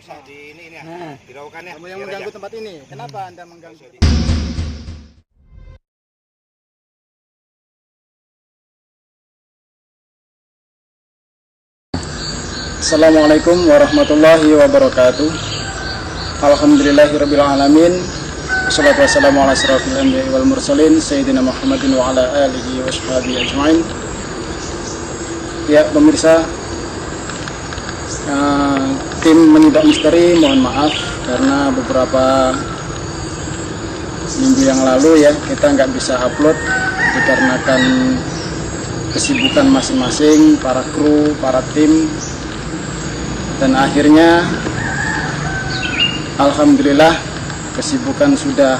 usah di ini ya. Nah, Hiraukan ya. kamu yang mengganggu tempat ini. Kenapa Anda mengganggu? Assalamualaikum warahmatullahi wabarakatuh. Alhamdulillahirabbil alamin. Wassalatu wassalamu ala asyrafil anbiya'i wal mursalin sayyidina Muhammadin wa ala alihi washabihi ajmain. Ya pemirsa, tim Menyidak Misteri mohon maaf karena beberapa minggu yang lalu ya kita nggak bisa upload dikarenakan kesibukan masing-masing para kru, para tim. Dan akhirnya alhamdulillah kesibukan sudah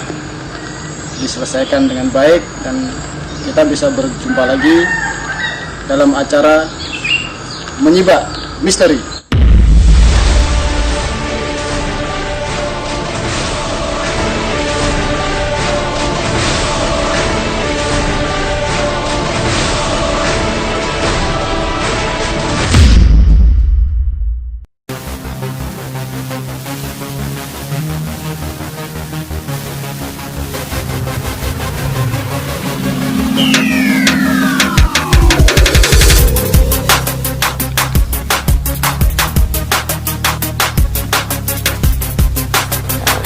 diselesaikan dengan baik dan kita bisa berjumpa lagi dalam acara Menyidak Misteri.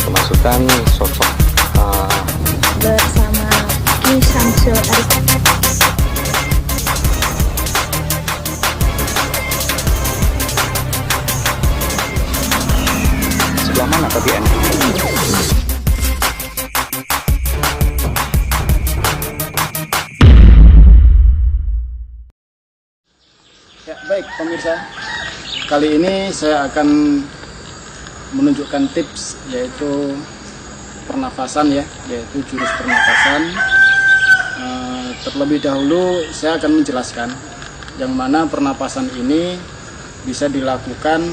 Kemasukan sosok bersama Ki Syamsul Arif. sebelah mana tadi N? Ya, baik pemirsa, kali ini saya akan menunjukkan tips yaitu pernafasan ya, yaitu jurus pernafasan. Terlebih dahulu saya akan menjelaskan yang mana pernapasan ini bisa dilakukan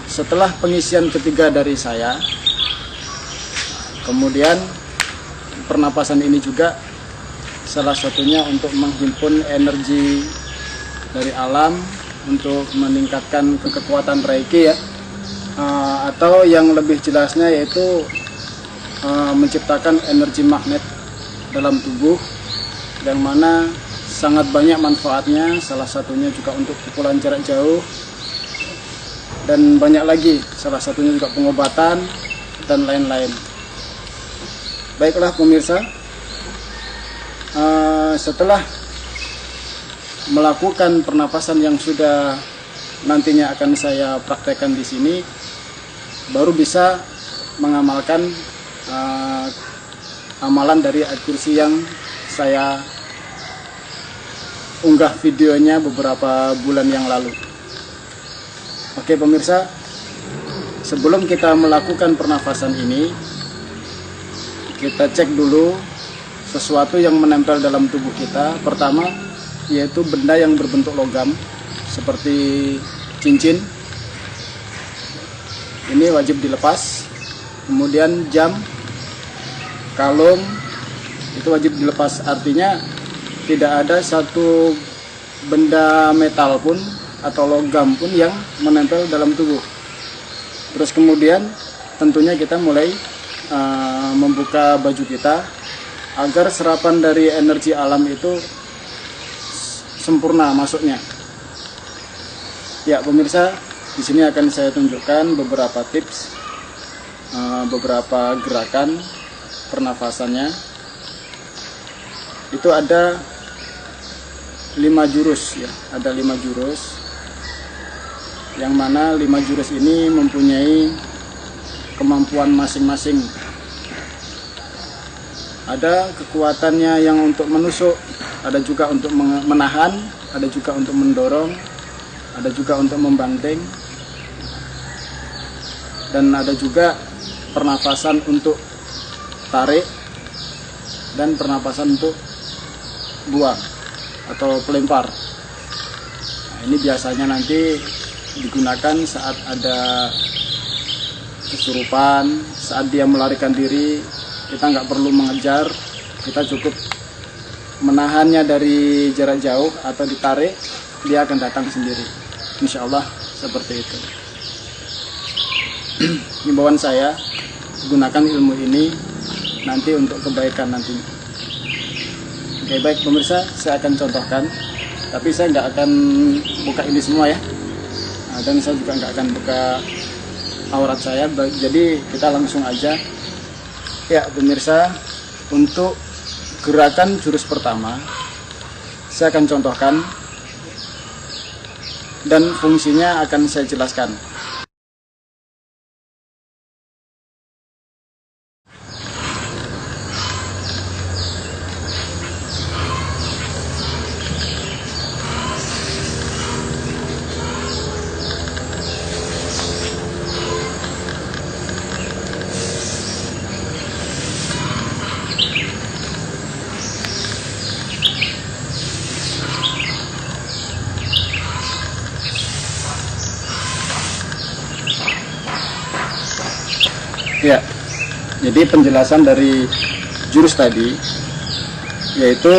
setelah pengisian ketiga dari saya. Kemudian pernapasan ini juga salah satunya untuk menghimpun energi dari alam untuk meningkatkan kekuatan Reiki ya, atau yang lebih jelasnya yaitu menciptakan energi magnet dalam tubuh yang mana sangat banyak manfaatnya, salah satunya juga untuk pukulan jarak jauh dan banyak lagi, salah satunya juga pengobatan dan lain-lain. Baiklah pemirsa, setelah melakukan pernapasan yang sudah nantinya akan saya praktekkan di sini, baru bisa mengamalkan amalan dari ayat kursi yang saya unggah videonya beberapa bulan yang lalu. Oke pemirsa, sebelum kita melakukan pernafasan ini, kita cek dulu sesuatu yang menempel dalam tubuh kita. Pertama, yaitu benda yang berbentuk logam seperti cincin, ini wajib dilepas. Kemudian jam, kalung, itu wajib dilepas. Artinya tidak ada satu benda metal pun atau logam pun yang menempel dalam tubuh. Terus kemudian tentunya kita mulai membuka baju kita agar serapan dari energi alam itu sempurna masuknya. Ya pemirsa, di sini akan saya tunjukkan beberapa tips, beberapa gerakan pernafasannya. Itu ada 5 jurus ya, ada 5 jurus. Yang mana 5 jurus ini mempunyai kemampuan masing-masing. Ada kekuatannya yang untuk menusuk, ada juga untuk menahan, ada juga untuk mendorong, ada juga untuk membanting, dan ada juga pernafasan untuk tarik dan pernapasan untuk buang atau pelempar. Nah, ini biasanya nanti digunakan saat ada kesurupan, saat dia melarikan diri. Kita nggak perlu mengejar, kita cukup menahannya dari jarak jauh atau ditarik, dia akan datang sendiri. Insya Allah seperti itu. himbauan saya, gunakan ilmu ini nanti untuk kebaikan nantinya. Oke, baik pemirsa, saya akan contohkan, tapi saya nggak akan buka ini semua ya. Dan saya juga nggak akan buka aurat saya, jadi kita langsung aja. Ya pemirsa, untuk gerakan jurus pertama saya akan contohkan dan fungsinya akan saya jelaskan. Ya, jadi penjelasan dari jurus tadi yaitu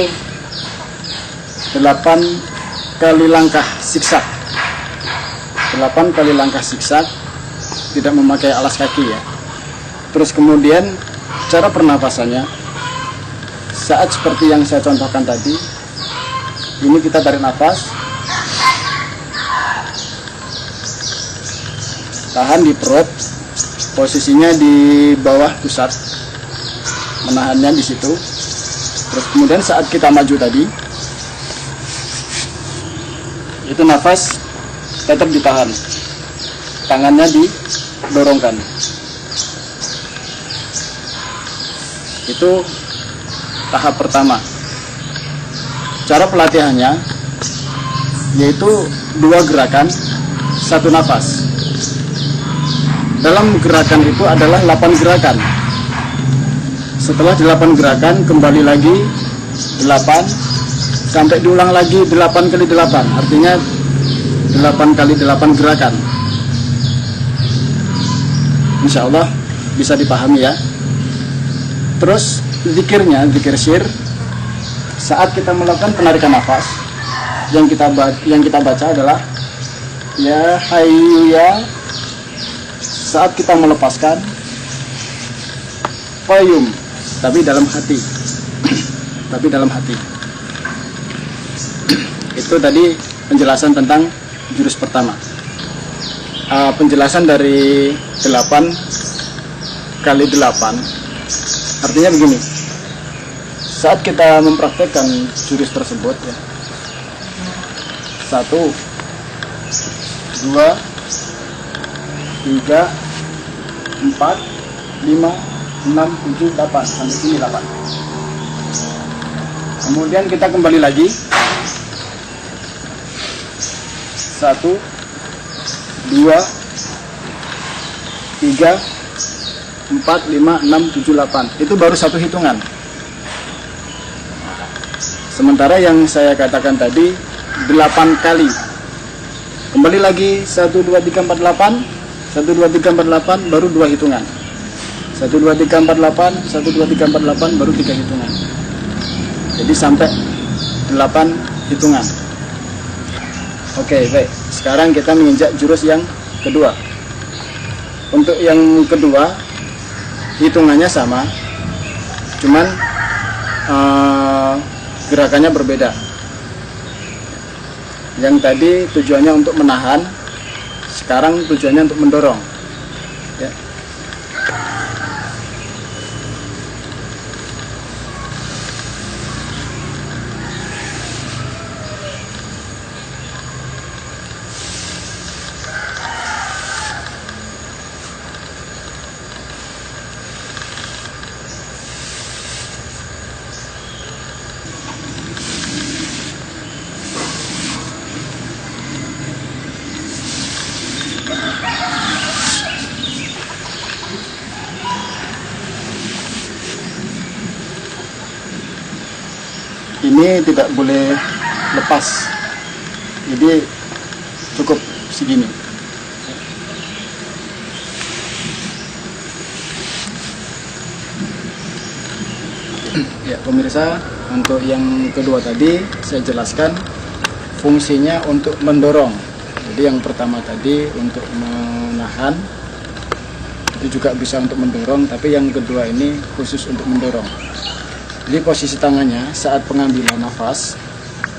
8 kali langkah siksak. 8 kali langkah siksak, tidak memakai alas kaki ya. Terus kemudian cara pernapasannya saat seperti yang saya contohkan tadi. Ini kita tarik nafas, tahan di perut, posisinya di bawah pusat, menahannya di situ. Terus kemudian saat kita maju tadi, itu nafas tetap ditahan, tangannya didorongkan. Itu tahap pertama. Cara pelatihannya yaitu 2 gerakan, 1 nafas. Dalam gerakan itu adalah 8 gerakan. Setelah 8 gerakan, kembali lagi 8 sampai diulang lagi 8 kali 8. Artinya 8 kali 8 gerakan. Insya Allah bisa dipahami ya. Terus zikirnya, zikir syir, saat kita melakukan penarikan nafas, yang kita baca adalah ya hayyu ya. Saat kita melepaskan qayyum, tapi dalam hati. Tapi dalam hati. Itu tadi penjelasan tentang jurus pertama. Penjelasan dari 8 kali 8 artinya begini. Saat kita mempraktekkan jurus tersebut ya, 1, 2, 3, 4, 5, 6, 7, 8 sampai sini 8. Kemudian kita kembali lagi 1, 2, 3, 4, 5, 6, 7, 8. Itu baru 1 hitungan. Sementara yang saya katakan tadi 8 kali. Kembali lagi 1, 2, 3, 4, 8. 1, 2, 3, 4, 8 baru 2 hitungan. 1, 2, 3, 4, 8. 1, 2, 3, 4, 8 baru 3 hitungan. Jadi sampai 8 hitungan. Oke, baik. Sekarang kita menginjak jurus yang kedua. Untuk yang kedua hitungannya sama, cuman gerakannya berbeda. Yang tadi tujuannya untuk menahan, sekarang tujuannya untuk mendorong ya. Ini tidak boleh lepas, jadi cukup segini. Ya pemirsa, untuk yang kedua tadi saya jelaskan fungsinya untuk mendorong. Jadi yang pertama tadi untuk menahan, itu juga bisa untuk mendorong, tapi yang kedua ini khusus untuk mendorong. Jadi posisi tangannya saat pengambilan nafas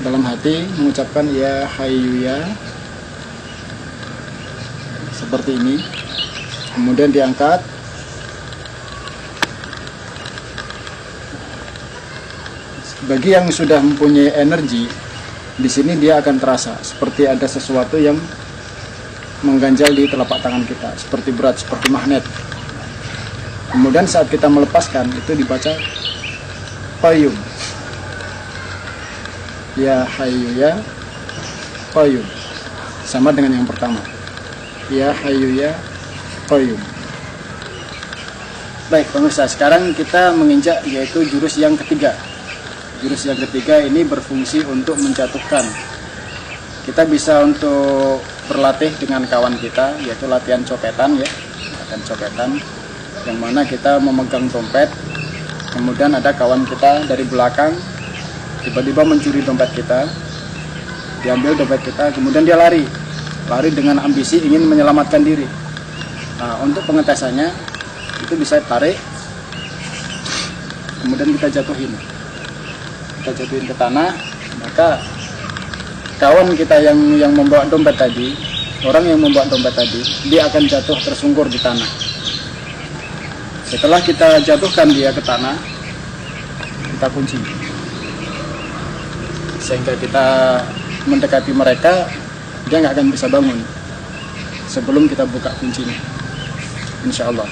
dalam hati mengucapkan ya hayyu ya seperti ini, kemudian diangkat. Bagi yang sudah mempunyai energi, di sini dia akan terasa seperti ada sesuatu yang mengganjal di telapak tangan kita, seperti berat, seperti magnet. Kemudian saat kita melepaskan, itu dibaca qayyum. Ya hayyu ya qayyum. Sama dengan yang pertama. Ya hayyu ya qayyum. Baik pemirsa, sekarang kita menginjak yaitu jurus yang ketiga. Jurus yang ketiga ini berfungsi untuk menjatuhkan. Kita bisa untuk berlatih dengan kawan kita, yaitu latihan copetan ya, latihan copetan, yang mana kita memegang dompet, kemudian ada kawan kita dari belakang tiba-tiba mencuri dompet kita, diambil dompet kita, kemudian dia lari dengan ambisi ingin menyelamatkan diri. Nah, untuk pengetesannya itu bisa tarik, kemudian kita jatuhin ke tanah, maka kawan kita yang membawa dompet tadi, orang yang membawa dompet tadi, dia akan jatuh tersungkur di tanah. Setelah kita jatuhkan dia ke tanah, kita kunci sehingga kita mendekati mereka, dia nggak akan bisa bangun sebelum kita buka kuncinya, insya Allah.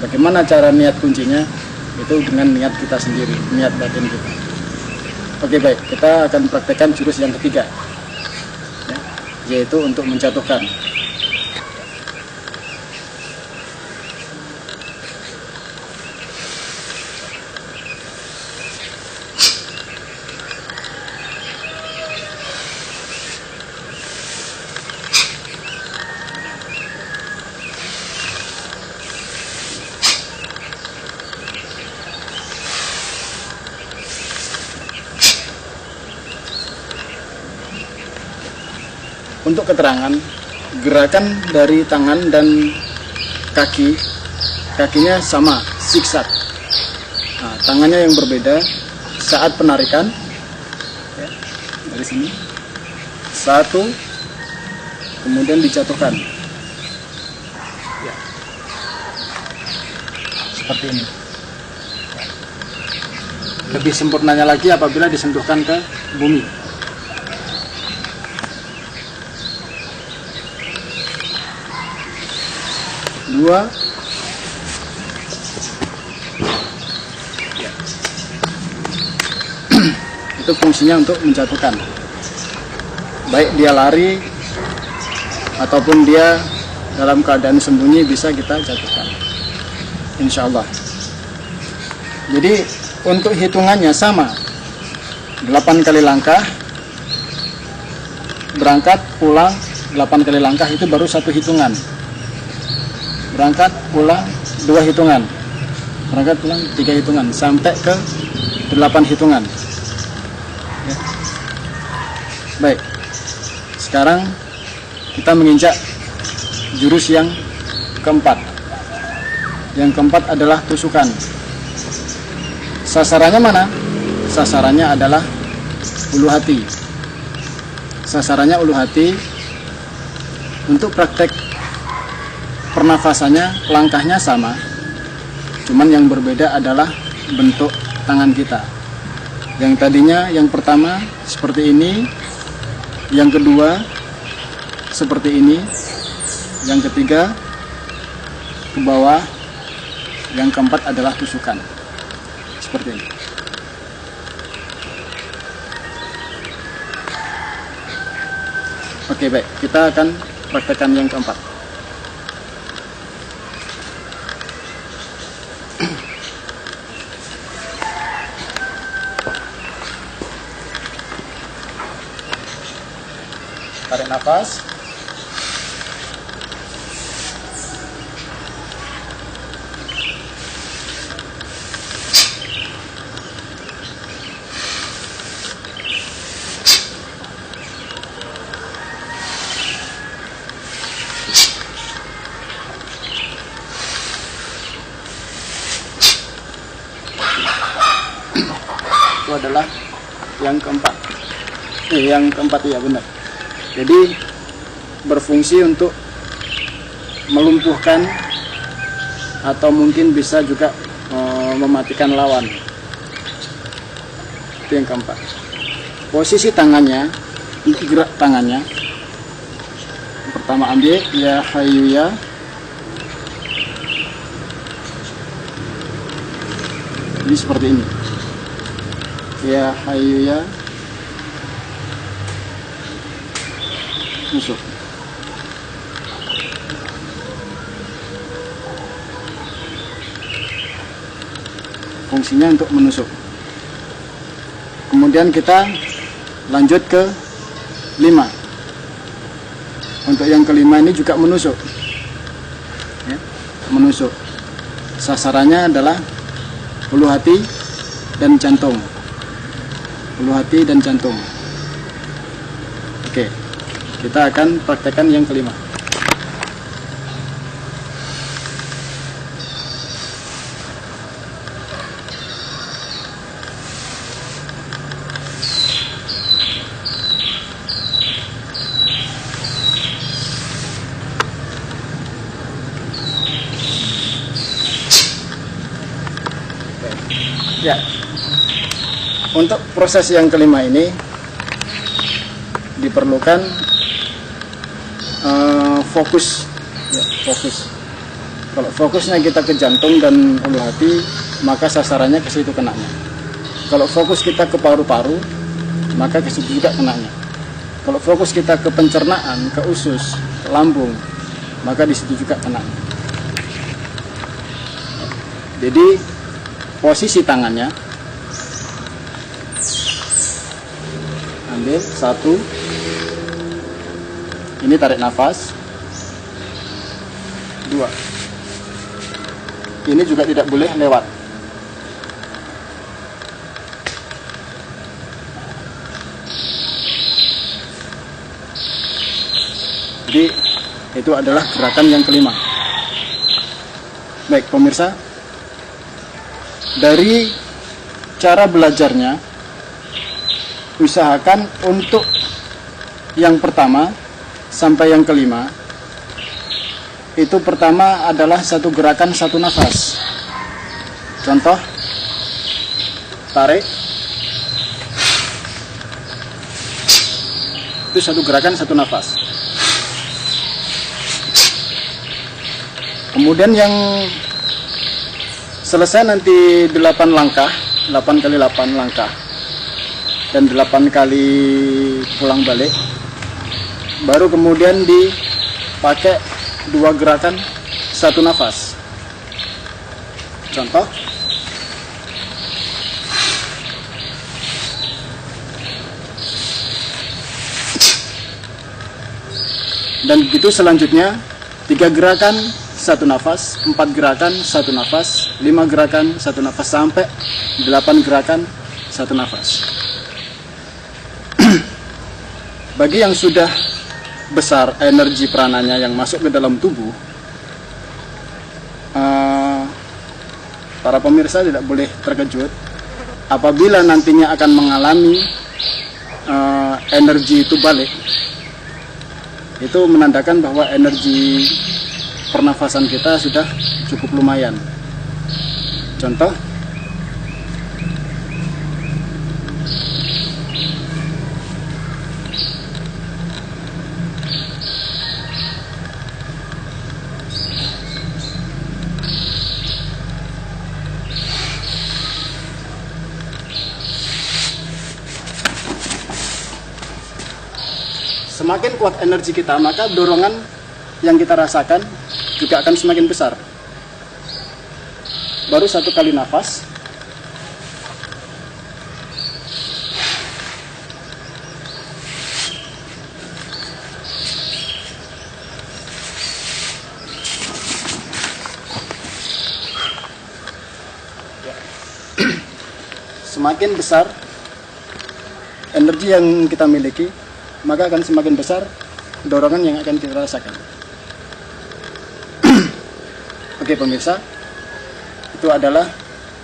Bagaimana cara niat kuncinya? Itu dengan niat kita sendiri, niat batin kita. Oke baik, kita akan praktekkan jurus yang ketiga ya, yaitu untuk menjatuhkan. Untuk keterangan, gerakan dari tangan dan kakinya sama, zigzag. Nah, tangannya yang berbeda saat penarikan ya, dari sini satu, kemudian dijatuhkan ya, seperti ini. Lebih sempurnanya lagi apabila disentuhkan ke bumi. Dua ya. Itu fungsinya untuk menjatuhkan, baik dia lari ataupun dia dalam keadaan sembunyi bisa kita jatuhkan, insya Allah. Jadi untuk hitungannya sama, 8 kali langkah berangkat pulang, 8 kali langkah itu baru satu hitungan. Berangkat pulang 2 hitungan, berangkat pulang 3 hitungan, sampai ke 8 hitungan ya. Baik, sekarang kita menginjak jurus yang keempat. Yang keempat adalah tusukan. Sasarannya mana? Sasarannya adalah ulu hati. Sasarannya ulu hati. Untuk praktek pernafasannya, langkahnya sama, cuman yang berbeda adalah bentuk tangan kita. Yang tadinya, yang pertama seperti ini, yang kedua seperti ini, yang ketiga ke bawah, yang keempat adalah tusukan seperti ini. Oke baik, kita akan praktekkan yang keempat. Tarik nafas. adalah yang keempat. Yang keempat ya benar. Jadi berfungsi untuk melumpuhkan atau mungkin bisa juga mematikan lawan. Itu yang keempat. Posisi tangannya, gerak tangannya. Pertama ambil ya hayu ya. Jadi seperti ini. Ya hayu ya. Nusuk. Fungsinya untuk menusuk. Kemudian kita lanjut ke 5. Untuk yang kelima ini juga menusuk ya, menusuk. Sasarannya adalah ulu hati dan jantung. Ulu hati dan jantung. Oke, kita akan praktekkan yang kelima. Ya, untuk proses yang kelima ini diperlukan fokus, ya, fokus. Kalau fokusnya kita ke jantung dan ulu hati, maka sasarannya ke situ kenanya. Kalau fokus kita ke paru-paru, maka ke situ juga kenanya. Kalau fokus kita ke pencernaan, ke usus, ke lambung, maka di situ juga kenanya. Jadi posisi tangannya, ambil 1, ini tarik nafas, 2, ini juga tidak boleh lewat, jadi itu adalah gerakan yang kelima. Baik pemirsa, dari cara belajarnya, usahakan untuk yang pertama sampai yang kelima, itu pertama adalah satu gerakan satu nafas. Contoh, tarik, itu satu gerakan satu nafas. Kemudian yang selesai nanti 8 langkah, 8 kali 8 langkah dan 8 kali pulang balik, baru kemudian dipakai 2 gerakan 1 nafas. Contoh, dan begitu selanjutnya 3 gerakan 1 nafas, 4 gerakan 1 nafas, 5 gerakan 1 nafas, sampai 8 gerakan 1 nafas. Bagi yang sudah besar energi prananya yang masuk ke dalam tubuh, para pemirsa tidak boleh terkejut apabila nantinya akan mengalami energi itu balik. Itu menandakan bahwa energi pernafasan kita sudah cukup lumayan. Contoh, semakin kuat energi kita, maka dorongan yang kita rasakan juga akan semakin besar. Baru 1 kali nafas, semakin besar energi yang kita miliki, maka akan semakin besar dorongan yang akan kita rasakan. Oke pemirsa, itu adalah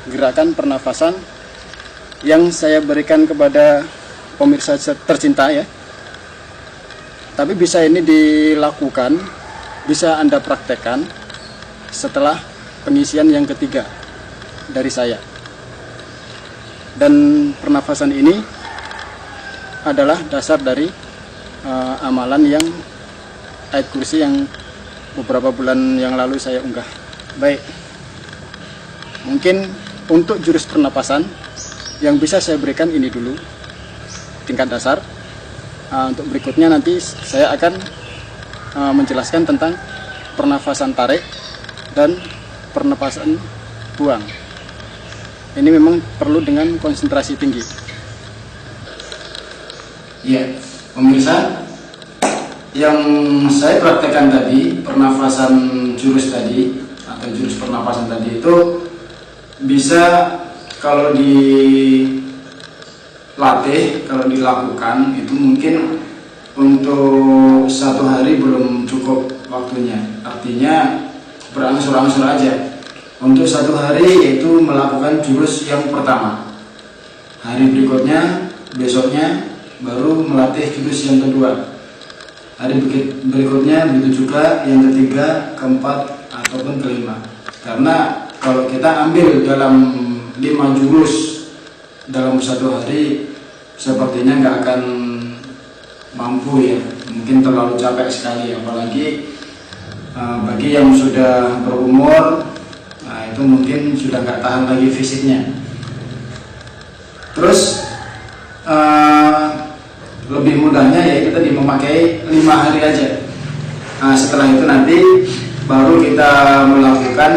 gerakan pernafasan yang saya berikan kepada pemirsa tercinta ya. Tapi bisa ini dilakukan, bisa Anda praktekkan setelah pengisian yang ketiga dari saya. Dan pernafasan ini adalah dasar dari amalan yang ayat kursi yang beberapa bulan yang lalu saya unggah. Baik, mungkin untuk jurus pernapasan yang bisa saya berikan ini dulu tingkat dasar. Untuk berikutnya nanti saya akan menjelaskan tentang pernafasan tarik dan pernapasan buang. Ini memang perlu dengan konsentrasi tinggi. Ya, pemirsa, yang saya praktekkan tadi, pernafasan jurus tadi atau jurus pernapasan tadi itu bisa kalau dilatih, kalau dilakukan itu mungkin untuk 1 hari belum cukup waktunya. Artinya berangsur-angsur aja. Untuk 1 hari yaitu melakukan jurus yang pertama. Hari berikutnya, besoknya baru melatih jurus yang kedua. Hari berikutnya begitu juga yang ketiga, keempat ataupun kelima. Karena kalau kita ambil dalam 5 jurus dalam 1 hari, sepertinya nggak akan mampu ya. Mungkin terlalu capek sekali, apalagi bagi yang sudah berumur. Nah, itu mungkin sudah nggak tahan lagi fisiknya. Terus lebih mudahnya yaitu tadi memakai 5 hari aja. Nah, setelah itu nanti baru kita melakukan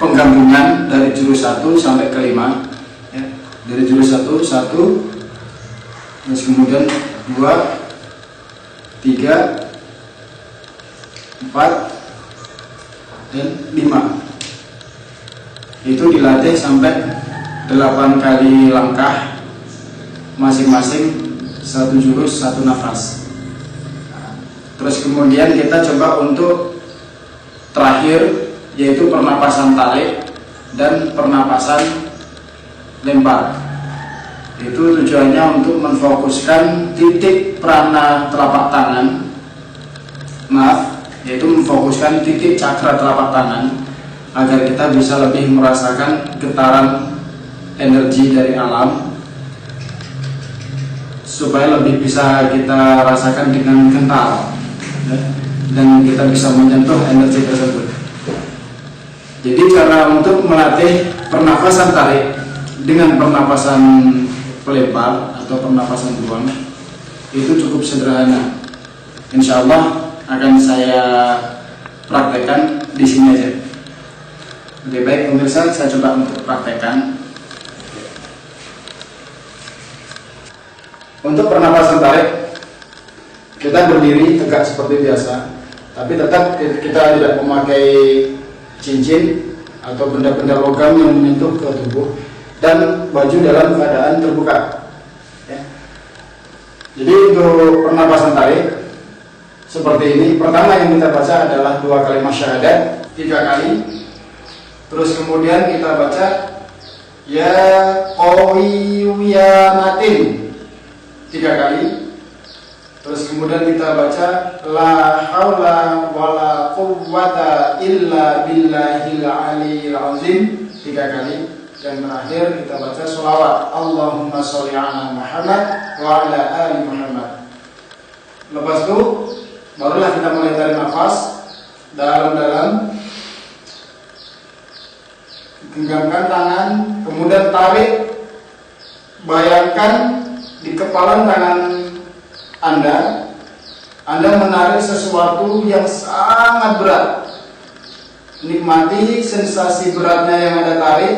penggabungan dari jurus 1 sampai ke 5 ya. Dari jurus 1, terus kemudian 2, 3, 4 dan 5. Itu dilatih sampai 8 kali langkah, masing-masing 1 jurus 1 nafas. Terus kemudian kita coba untuk terakhir, yaitu pernapasan tarik dan pernapasan lempar. Itu tujuannya untuk menfokuskan titik prana telapak tangan, yaitu memfokuskan titik cakra telapak tangan agar kita bisa lebih merasakan getaran energi dari alam, supaya lebih bisa kita rasakan dengan kental dan kita bisa menyentuh energi tersebut. Jadi cara untuk melatih pernafasan tarik dengan pernafasan pelempar atau pernafasan buang itu cukup sederhana. Insya Allah akan saya praktekkan di sini aja. Oke, baik pemirsa, saya coba untuk praktekkan. Untuk pernapasan tarik, kita berdiri tegak seperti biasa, tapi tetap kita tidak memakai cincin atau benda-benda logam yang menyentuh ke tubuh, dan baju dalam keadaan terbuka ya. Jadi untuk pernapasan tarik seperti ini, pertama yang kita baca adalah 2 kalimat syahadat 3 kali. Terus kemudian kita baca ya qawiyyu ya matin 3 kali. Terus kemudian kita baca la haula wala quwwata illa billahil aliyil azim 3 kali. Dan terakhir kita baca sholawat Allahumma sholli ala Muhammad wa ala ali Muhammad. Lepas itu barulah kita mulai tarik nafas dalam-dalam, genggamkan tangan, kemudian tarik. Bayangkan di kepala tangan Anda menarik sesuatu yang sangat berat. Nikmati sensasi beratnya yang Anda tarik.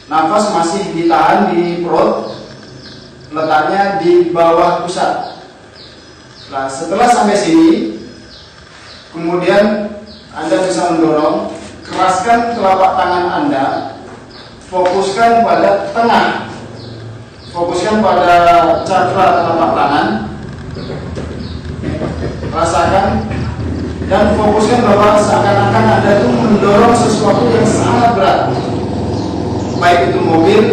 Nafas masih ditahan di perut, letaknya di bawah pusat. Nah, setelah sampai sini, kemudian Anda bisa mendorong, keraskan telapak tangan Anda, fokuskan pada tengah, fokuskan pada cakra telapak tangan, rasakan dan fokusnya bahwa seakan-akan Anda itu mendorong sesuatu yang sangat berat, baik itu mobil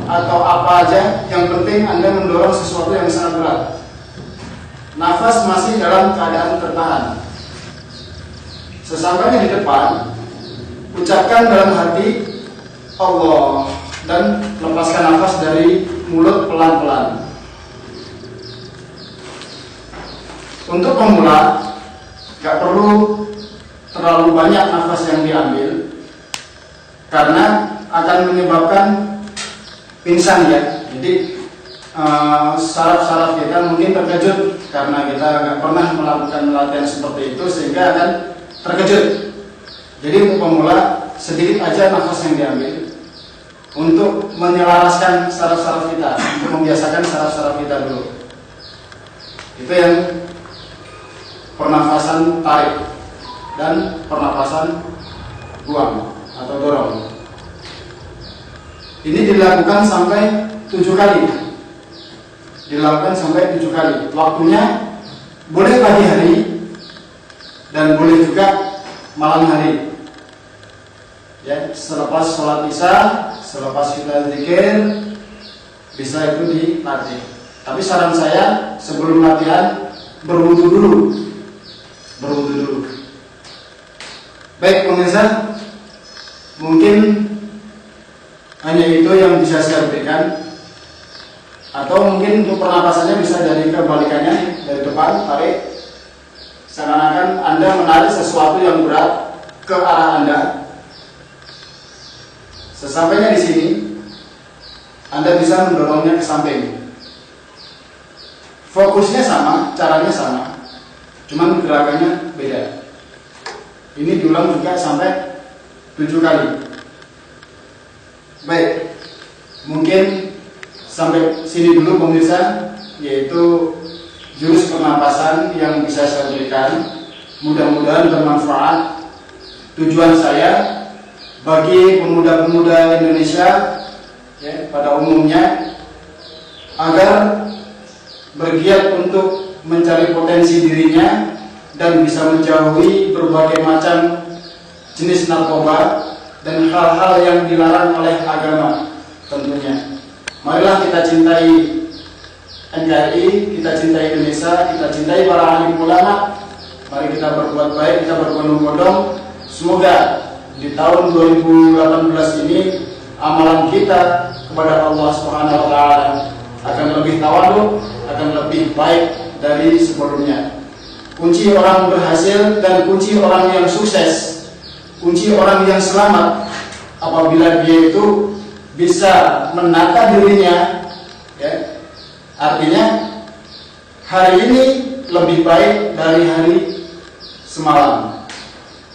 atau apa aja, yang penting Anda mendorong sesuatu yang sangat berat. Nafas masih dalam keadaan tertahan. Sesampainya di depan, ucapkan dalam hati Allah dan lepaskan nafas dari mulut pelan-pelan. Untuk pemula, gak perlu terlalu banyak nafas yang diambil karena akan menyebabkan pingsan ya. Jadi saraf-saraf kita mungkin terkejut karena kita nggak pernah melakukan latihan seperti itu sehingga akan terkejut. Jadi untuk pemula sedikit aja nafas yang diambil untuk menyelaraskan saraf-saraf kita, untuk membiasakan saraf-saraf kita dulu. Itu yang pernafasan tarik dan pernafasan buang atau dorong. Ini dilakukan sampai 7 kali. Dilakukan sampai 7 kali. Waktunya boleh pagi hari dan boleh juga malam hari. Ya, selepas sholat isya, selepas kita zikir, bisa itu dilatih. Tapi saran saya sebelum latihan berwudu dulu. Baik pemirsa, mungkin hanya itu yang bisa saya berikan. Atau mungkin untuk pernapasannya bisa dari kebalikannya, dari depan tarik, seakan-akan Anda menarik sesuatu yang berat ke arah Anda. Sesampainya di sini, Anda bisa mendorongnya ke samping. Fokusnya sama, caranya sama, cuman gerakannya beda. Ini diulang juga sampai 7 kali. Baik, mungkin sampai sini dulu pemirsa, yaitu jurus pernapasan yang bisa saya berikan. Mudah-mudahan bermanfaat. Tujuan saya bagi pemuda-pemuda Indonesia ya, pada umumnya agar bergiat untuk mencari potensi dirinya dan bisa menjauhi berbagai macam jenis narkoba dan hal-hal yang dilarang oleh agama tentunya. Marilah kita cintai NKRI, kita cintai Indonesia, kita cintai para alim ulama. Mari kita berbuat baik, kita berbondong-bondong. Semoga di tahun 2018 ini amalan kita kepada Allah Subhanahu wa taala akan lebih tawadhu, akan lebih baik dari sebelumnya. Kunci orang berhasil dan kunci orang yang sukses, kunci orang yang selamat apabila dia itu bisa menata dirinya ya. Artinya hari ini lebih baik dari hari semalam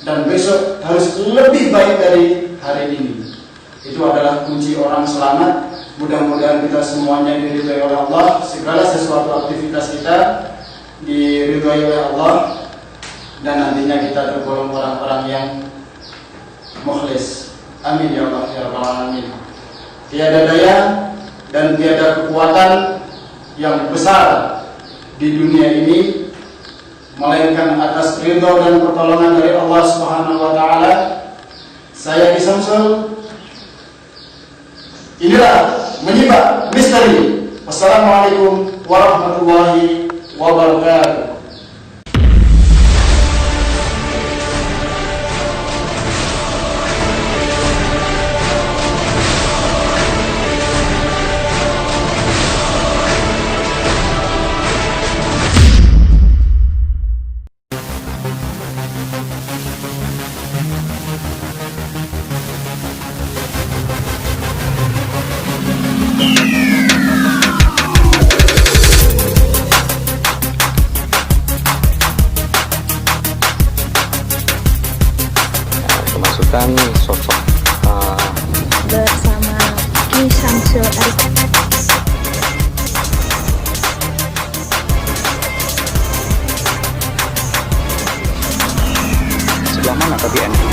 dan besok harus lebih baik dari hari ini. Itu adalah kunci orang selamat. Mudah-mudahan kita semuanya diridhai oleh Allah, segala sesuatu aktivitas kita diridhai oleh Allah, dan nantinya kita tergolong orang-orang yang mukhlis. Amin ya Allah ya rabbal alamin. Tiada daya dan tiada kekuatan yang besar di dunia ini melainkan atas ridho dan pertolongan dari Allah Subhanahu wa taala. Saya Ki Samsul. Inilah Menyibak Misteri. Wassalamualaikum warahmatullahi wabarakatuh. Kemasukan sosok bersama Ki Samsul Arifin. sebelah mana tadi Anda?